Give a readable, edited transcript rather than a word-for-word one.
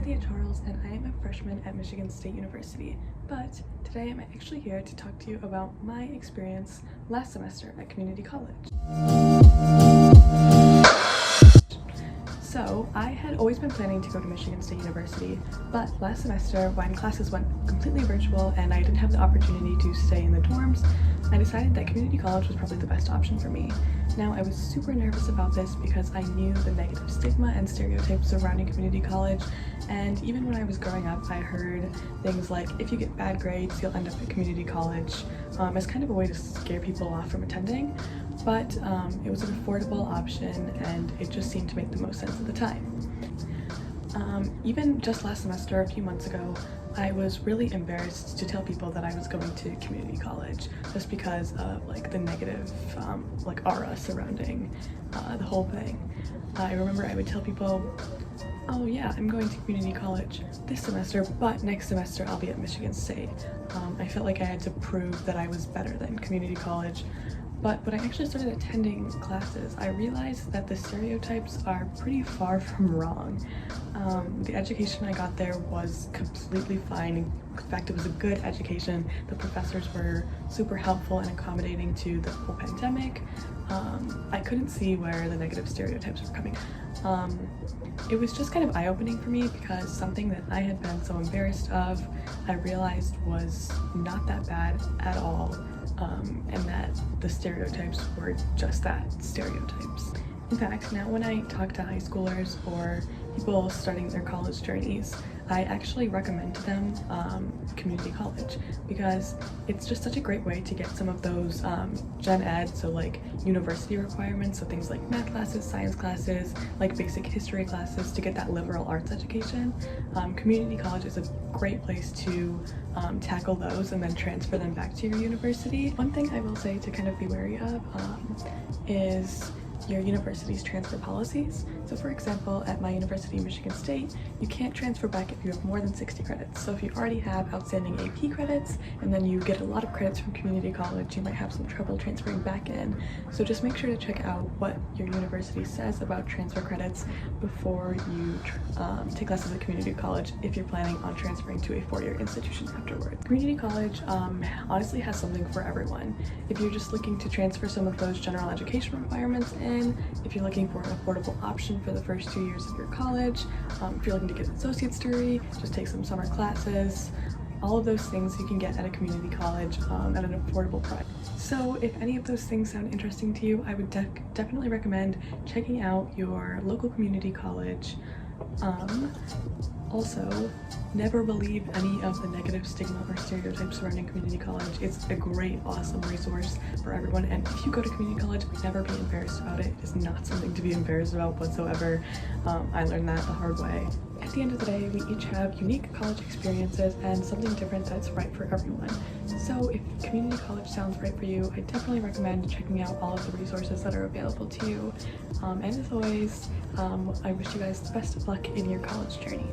Nithya and I am a freshman at Michigan State University, but today I'm actually here to talk to you about my experience last semester at community college. So I had always been planning to go to Michigan State University, but last semester when classes went completely virtual and I didn't have the opportunity to stay in the dorms, I decided that community college was probably the best option for me. Now, I was super nervous about this because I knew the negative stigma and stereotypes surrounding community college, and even when I was growing up, I heard things like, if you get bad grades, you'll end up at community college, as kind of a way to scare people off from attending, but it was an affordable option and it just seemed to make the most sense at the time. Even just last semester, a few months ago, I was really embarrassed to tell people that I was going to community college just because of like the negative like aura surrounding the whole thing. I remember I would tell people, oh yeah, I'm going to community college this semester, but next semester I'll be at Michigan State. I felt like I had to prove that I was better than community college. But when I actually started attending classes, I realized that the stereotypes are pretty far from wrong. The education I got there was completely fine. In fact, it was a good education. The professors were super helpful and accommodating to the whole pandemic. I couldn't see where the negative stereotypes were coming. It was just kind of eye-opening for me because something that I had been so embarrassed of, I realized was not that bad at all. And that the stereotypes were just that, stereotypes. In fact, now when I talk to high schoolers or people starting their college journeys, I actually recommend to them community college because it's just such a great way to get some of those gen ed, so like university requirements, so things like math classes, science classes, like basic history classes, to get that liberal arts education. Community college is a great place to tackle those and then transfer them back to your university. One thing I will say to kind of be wary of is your university's transfer policies. So for example, at my university, Michigan State, you can't transfer back if you have more than 60 credits. So if you already have outstanding AP credits and then you get a lot of credits from community college, you might have some trouble transferring back in. So just make sure to check out what your university says about transfer credits before you take classes at community college if you're planning on transferring to a four-year institution afterwards. Community college honestly has something for everyone. If you're just looking to transfer some of those general education requirements in, if you're looking for an affordable option for the first 2 years of your college, if you're looking to get an associate's degree, just take some summer classes, all of those things you can get at a community college at an affordable price. So if any of those things sound interesting to you, I would definitely recommend checking out your local community college. Also, never believe any of the negative stigma or stereotypes surrounding community college. It's a great, awesome resource for everyone, and if you go to community college, never be embarrassed about it. It is not something to be embarrassed about whatsoever. I learned that the hard way. At the end of the day, we each have unique college experiences and something different that's right for everyone. So if community college sounds right for you, I definitely recommend checking out all of the resources that are available to you. And as always, I wish you guys the best of luck in your college journey.